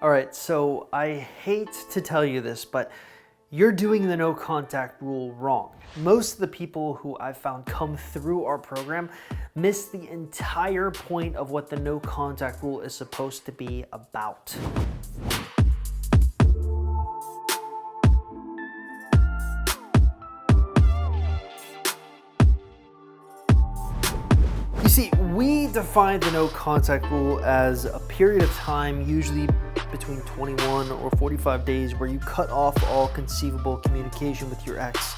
All right, so I hate to tell you this, but you're doing the no contact rule wrong. Most of the people who I've found come through our program miss the entire point of what the no contact rule is supposed to be about. You see, we define the no contact rule as a period of time, usually between 21 or 45 days, where you cut off all conceivable communication with your ex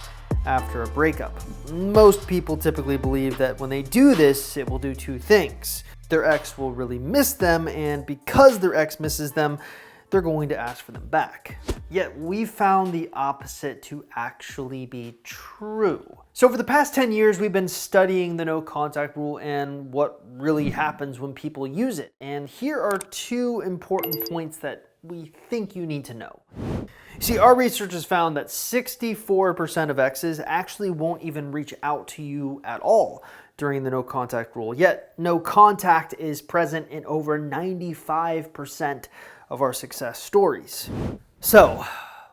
after a breakup. Most people typically believe that when they do this, it will do two things. Their ex will really miss them, and because their ex misses them, they're going to ask for them back. Yet we found the opposite to actually be true. So for the past 10 years, we've been studying the no contact rule and what really happens when people use it. And here are two important points that we think you need to know. See, our research has found that 64% of exes actually won't even reach out to you at all during the no contact rule. Yet no contact is present in over 95% of our success stories. So,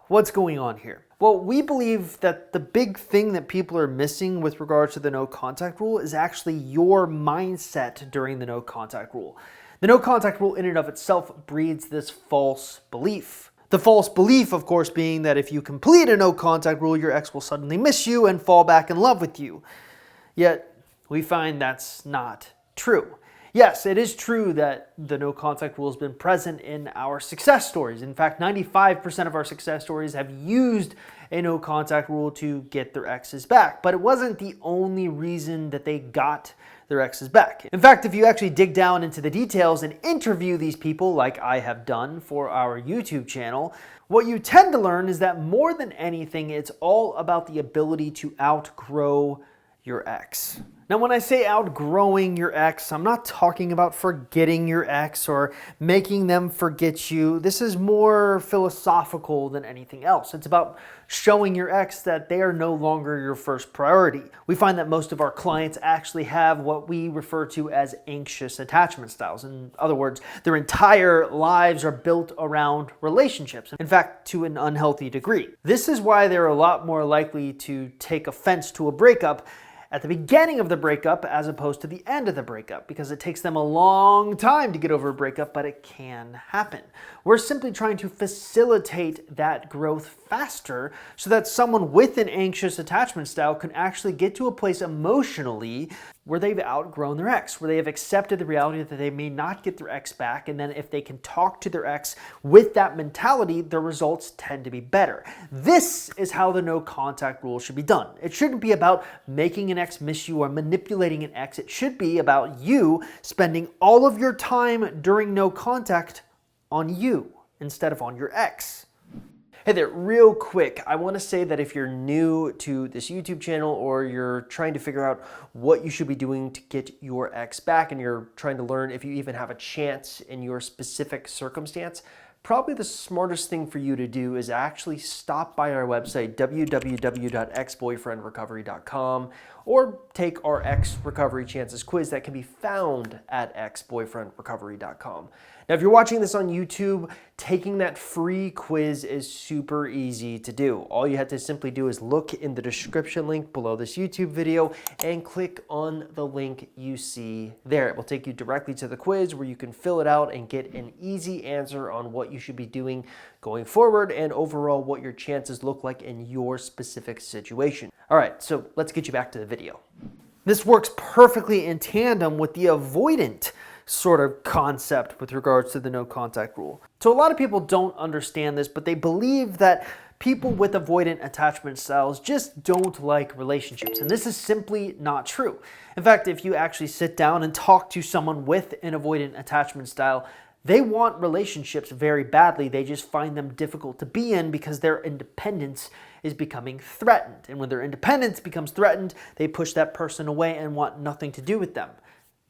what's going on here? Well, we believe that the big thing that people are missing with regards to the no contact rule is actually your mindset during the no contact rule. The no contact rule in and of itself breeds this false belief. The false belief, of course, being that if you complete a no contact rule, your ex will suddenly miss you and fall back in love with you. Yet, we find that's not true. Yes, it is true that the no contact rule has been present in our success stories. In fact, 95% of our success stories have used a no contact rule to get their exes back. But it wasn't the only reason that they got their exes back. In fact, if you actually dig down into the details and interview these people like I have done for our YouTube channel, what you tend to learn is that more than anything, it's all about the ability to outgrow your ex. Now, when I say outgrowing your ex, I'm not talking about forgetting your ex or making them forget you. This is more philosophical than anything else. It's about showing your ex that they are no longer your first priority. We find that most of our clients actually have what we refer to as anxious attachment styles. In other words, their entire lives are built around relationships. In fact, to an unhealthy degree. This is why they're a lot more likely to take offense to a breakup at the beginning of the breakup as opposed to the end of the breakup, because it takes them a long time to get over a breakup, but it can happen. We're simply trying to facilitate that growth faster so that someone with an anxious attachment style can actually get to a place emotionally where they've outgrown their ex, where they have accepted the reality that they may not get their ex back, and then if they can talk to their ex with that mentality, the results tend to be better. This is how the no contact rule should be done. It shouldn't be about making an ex miss you or manipulating an ex. It should be about you spending all of your time during no contact on you instead of on your ex. Hey there, real quick, I want to say that if you're new to this YouTube channel or you're trying to figure out what you should be doing to get your ex back and you're trying to learn if you even have a chance in your specific circumstance, probably the smartest thing for you to do is actually stop by our website, www.exboyfriendrecovery.com, or take our Ex Recovery Chances quiz that can be found at exboyfriendrecovery.com. Now, if you're watching this on YouTube, taking that free quiz is super easy to do. All you have to simply do is look in the description link below this YouTube video and click on the link you see there. It will take you directly to the quiz where you can fill it out and get an easy answer on what you should be doing going forward and overall what your chances look like in your specific situation. All right, so let's get you back to the video. This works perfectly in tandem with the avoidant sort of concept with regards to the no contact rule. So a lot of people don't understand this, but they believe that people with avoidant attachment styles just don't like relationships. And this is simply not true. In fact, if you actually sit down and talk to someone with an avoidant attachment style, they want relationships very badly. They just find them difficult to be in because their independence is becoming threatened. And when their independence becomes threatened, they push that person away and want nothing to do with them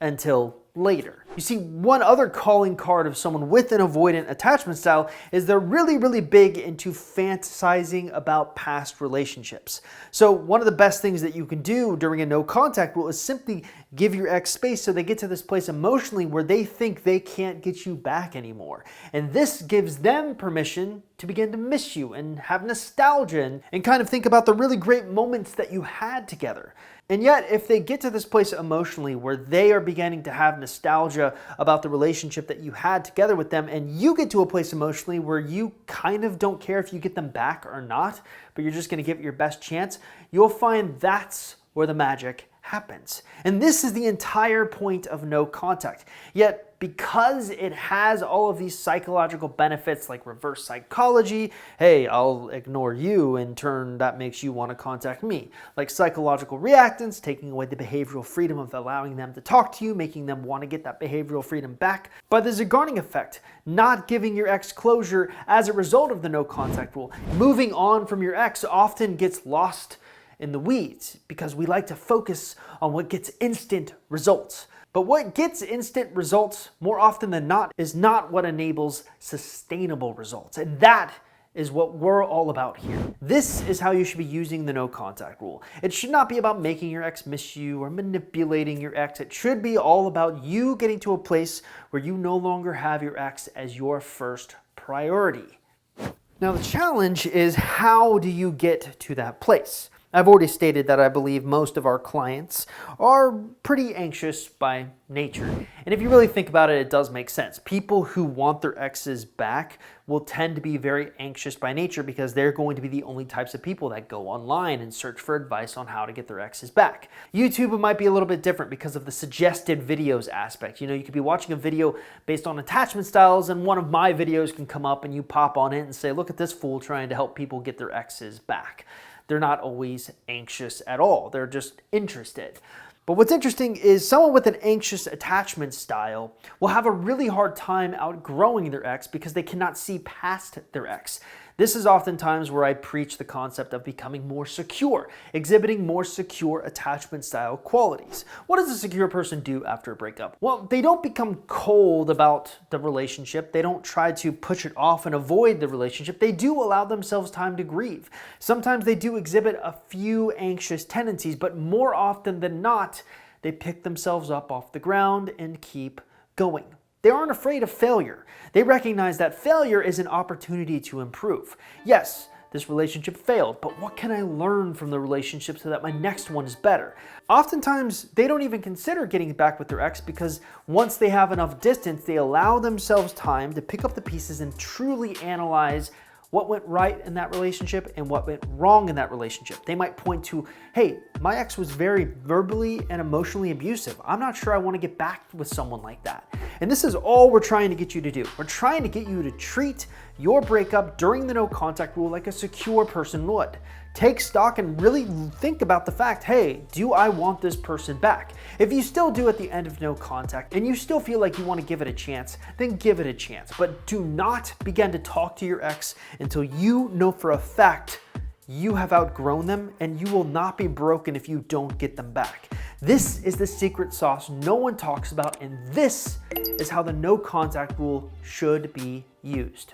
until later. You see, one other calling card of someone with an avoidant attachment style is they're really big into fantasizing about past relationships. So one of the best things that you can do during a no contact rule is simply give your ex space so they get to this place emotionally where they think they can't get you back anymore. And this gives them permission to begin to miss you and have nostalgia and kind of think about the really great moments that you had together. And yet, if they get to this place emotionally where they are beginning to have nostalgia about the relationship that you had together with them, and you get to a place emotionally where you kind of don't care if you get them back or not, but you're just going to give it your best chance, you'll find that's where the magic happens. And this is the entire point of no contact. Yet, because it has all of these psychological benefits like reverse psychology, hey, I'll ignore you, in turn that makes you want to contact me. Like psychological reactance, taking away the behavioral freedom of allowing them to talk to you, making them want to get that behavioral freedom back. But there's a guarding effect, not giving your ex closure as a result of the no contact rule. Moving on from your ex often gets lost in the weeds because we like to focus on what gets instant results. But what gets instant results more often than not is not what enables sustainable results. And that is what we're all about here. This is how you should be using the no contact rule. It should not be about making your ex miss you or manipulating your ex. It should be all about you getting to a place where you no longer have your ex as your first priority. Now the challenge is, how do you get to that place? I've already stated that I believe most of our clients are pretty anxious by nature. And if you really think about it, it does make sense. People who want their exes back will tend to be very anxious by nature because they're going to be the only types of people that go online and search for advice on how to get their exes back. YouTube might be a little bit different because of the suggested videos aspect. You know, you could be watching a video based on attachment styles and one of my videos can come up and you pop on it and say, look at this fool trying to help people get their exes back. They're not always anxious at all. They're just interested. But what's interesting is someone with an anxious attachment style will have a really hard time outgrowing their ex because they cannot see past their ex. This is oftentimes where I preach the concept of becoming more secure, exhibiting more secure attachment style qualities. What does a secure person do after a breakup? Well, they don't become cold about the relationship. They don't try to push it off and avoid the relationship. They do allow themselves time to grieve. Sometimes they do exhibit a few anxious tendencies, but more often than not, they pick themselves up off the ground and keep going. They aren't afraid of failure. They recognize that failure is an opportunity to improve. Yes, this relationship failed, but what can I learn from the relationship so that my next one is better? Oftentimes, they don't even consider getting back with their ex because once they have enough distance, they allow themselves time to pick up the pieces and truly analyze what went right in that relationship and what went wrong in that relationship. They might point to, hey, my ex was very verbally and emotionally abusive. I'm not sure I want to get back with someone like that. And this is all we're trying to get you to do. We're trying to get you to treat your breakup during the no contact rule like a secure person would. Take stock and really think about the fact, hey, do I want this person back? If you still do at the end of no contact and you still feel like you want to give it a chance, then give it a chance. But do not begin to talk to your ex until you know for a fact you have outgrown them and you will not be broken if you don't get them back. This is the secret sauce no one talks about, and this is how the no contact rule should be used.